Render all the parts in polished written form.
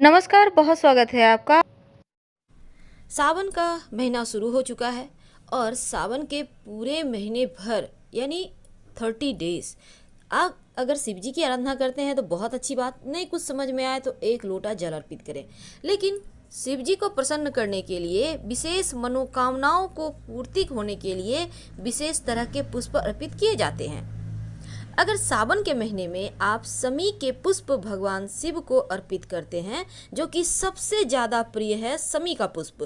नमस्कार, बहुत स्वागत है आपका। सावन का महीना शुरू हो चुका है और सावन के पूरे महीने भर यानी 30 डेज आप अगर शिव जी की आराधना करते हैं तो बहुत अच्छी बात, नहीं कुछ समझ में आए तो एक लोटा जल अर्पित करें। लेकिन शिव जी को प्रसन्न करने के लिए, विशेष मनोकामनाओं को पूर्ति होने के लिए विशेष तरह के पुष्प अर्पित किए जाते हैं। अगर सावन के महीने में आप समी के पुष्प भगवान शिव को अर्पित करते हैं, जो कि सबसे ज़्यादा प्रिय है समी का पुष्प,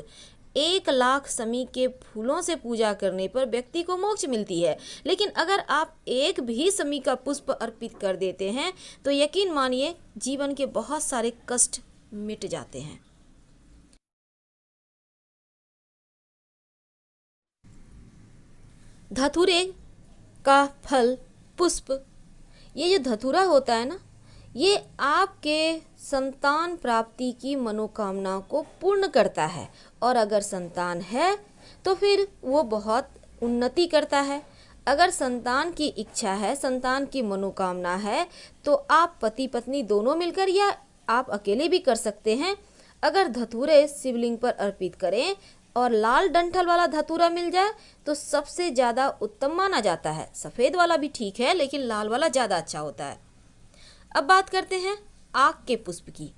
1 लाख समी के फूलों से पूजा करने पर व्यक्ति को मोक्ष मिलती है। लेकिन अगर आप एक भी समी का पुष्प अर्पित कर देते हैं तो यकीन मानिए जीवन के बहुत सारे कष्ट मिट जाते हैं। धतूरे का फल, पुष्प, ये जो धतूरा होता है ना, ये आपके संतान प्राप्ति की मनोकामना को पूर्ण करता है। और अगर संतान है तो फिर वो बहुत उन्नति करता है। अगर संतान की इच्छा है, संतान की मनोकामना है, तो आप पति पत्नी दोनों मिलकर या आप अकेले भी कर सकते हैं। अगर धतूरे शिवलिंग पर अर्पित करें और लाल डंठल वाला धतूरा मिल जाए तो सबसे ज़्यादा उत्तम माना जाता है। सफ़ेद वाला भी ठीक है लेकिन लाल वाला ज़्यादा अच्छा होता है। अब बात करते हैं आक के पुष्प की।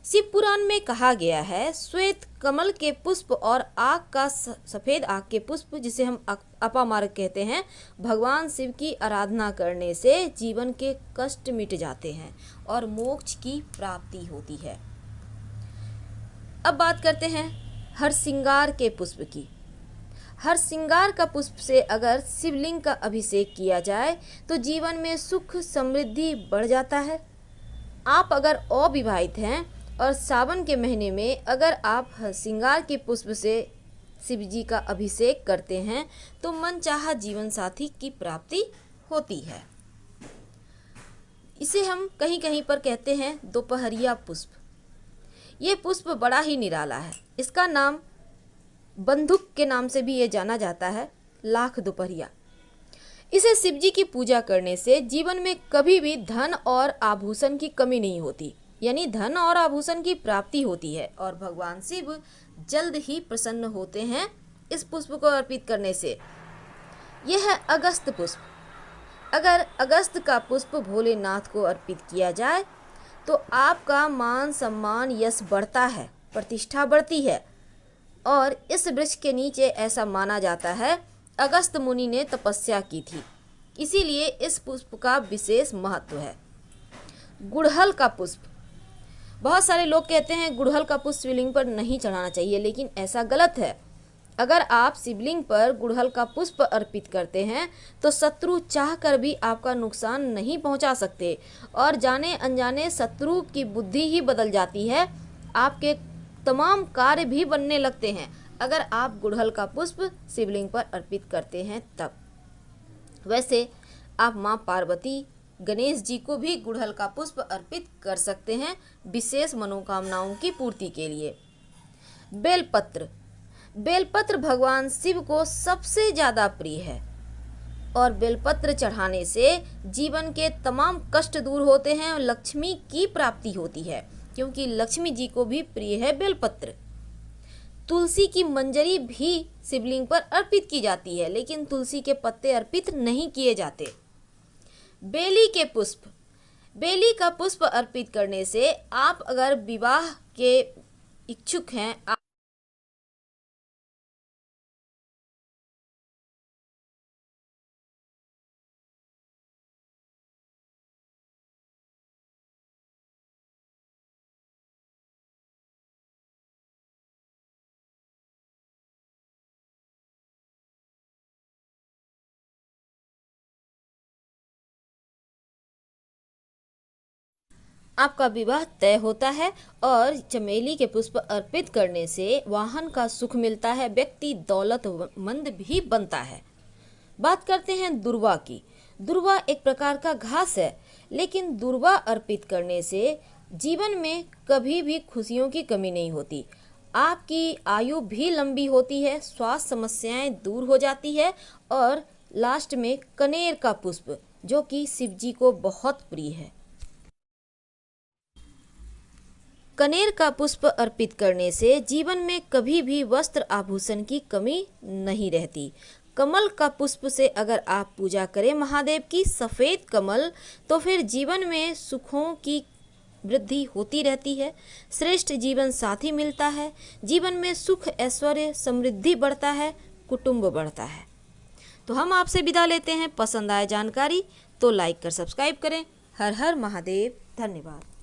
शिव पुराण में कहा गया है, श्वेत कमल के पुष्प और आक का सफ़ेद आक के पुष्प, जिसे हम अपामार्ग कहते हैं, भगवान शिव की आराधना करने से जीवन के कष्ट मिट जाते हैं और मोक्ष की प्राप्ति होती है। अब बात करते हैं हरसिंगार के पुष्प की। हरसिंगार का पुष्प से अगर शिवलिंग का अभिषेक किया जाए तो जीवन में सुख समृद्धि बढ़ जाता है। आप अगर अविवाहित हैं और सावन के महीने में अगर आप हरसिंगार के पुष्प से शिव जी का अभिषेक करते हैं तो मनचाहा जीवन साथी की प्राप्ति होती है। इसे हम कहीं कहीं पर कहते हैं दोपहरिया पुष्प। ये पुष्प बड़ा ही निराला है। इसका नाम बंदूक के नाम से भी ये जाना जाता है, लाख दोपहरिया। इसे शिव जी की पूजा करने से जीवन में कभी भी धन और आभूषण की कमी नहीं होती, यानी धन और आभूषण की प्राप्ति होती है और भगवान शिव जल्द ही प्रसन्न होते हैं इस पुष्प को अर्पित करने से। यह है अगस्त पुष्प। अगर अगस्त का पुष्प भोलेनाथ को अर्पित किया जाए तो आपका मान सम्मान यश बढ़ता है, प्रतिष्ठा बढ़ती है। और इस वृक्ष के नीचे ऐसा माना जाता है अगस्त मुनि ने तपस्या की थी, इसीलिए इस पुष्प का विशेष महत्व है। गुड़हल का पुष्प। बहुत सारे लोग कहते हैं गुड़हल का पुष्प शिवलिंग पर नहीं चढ़ाना चाहिए, लेकिन ऐसा गलत है। अगर आप शिवलिंग पर गुड़हल का पुष्प अर्पित करते हैं तो शत्रु चाहकर भी आपका नुकसान नहीं पहुंचा सकते और जाने अनजाने शत्रु की बुद्धि ही बदल जाती है, आपके तमाम कार्य भी बनने लगते हैं अगर आप गुड़हल का पुष्प शिवलिंग पर अर्पित करते हैं तब। वैसे आप माँ पार्वती, गणेश जी को भी गुड़हल का पुष्प अर्पित कर सकते हैं विशेष मनोकामनाओं की पूर्ति के लिए। बेलपत्र। बेलपत्र भगवान शिव को सबसे ज़्यादा प्रिय है और बेलपत्र चढ़ाने से जीवन के तमाम कष्ट दूर होते हैं और लक्ष्मी की प्राप्ति होती है, क्योंकि लक्ष्मी जी को भी प्रिय है बेलपत्र। तुलसी की मंजरी भी शिवलिंग पर अर्पित की जाती है, लेकिन तुलसी के पत्ते अर्पित नहीं किए जाते। बेली के पुष्प। बेली का पुष्प अर्पित करने से आप अगर विवाह के इच्छुक हैं, आपका विवाह तय होता है और चमेली के पुष्प अर्पित करने से वाहन का सुख मिलता है, व्यक्ति दौलतमंद भी बनता है। बात करते हैं दुर्वा की। दुर्वा एक प्रकार का घास है, लेकिन दुर्वा अर्पित करने से जीवन में कभी भी खुशियों की कमी नहीं होती। आपकी आयु भी लंबी होती है, स्वास्थ्य समस्याएं दूर हो जाती है और लास्ट में कनेर का पुष्प, जो कि शिव जी को बहुत प्रिय है। कनेर का पुष्प अर्पित करने से जीवन में कभी भी वस्त्र आभूषण की कमी नहीं रहती। कमल का पुष्प से अगर आप पूजा करें महादेव की, सफ़ेद कमल, तो फिर जीवन में सुखों की वृद्धि होती रहती है, श्रेष्ठ जीवन साथी मिलता है, जीवन में सुख ऐश्वर्य समृद्धि बढ़ता है, कुटुंब बढ़ता है। तो हम आपसे विदा लेते हैं। पसंद आए जानकारी तो लाइक कर सब्सक्राइब करें। हर हर महादेव। धन्यवाद।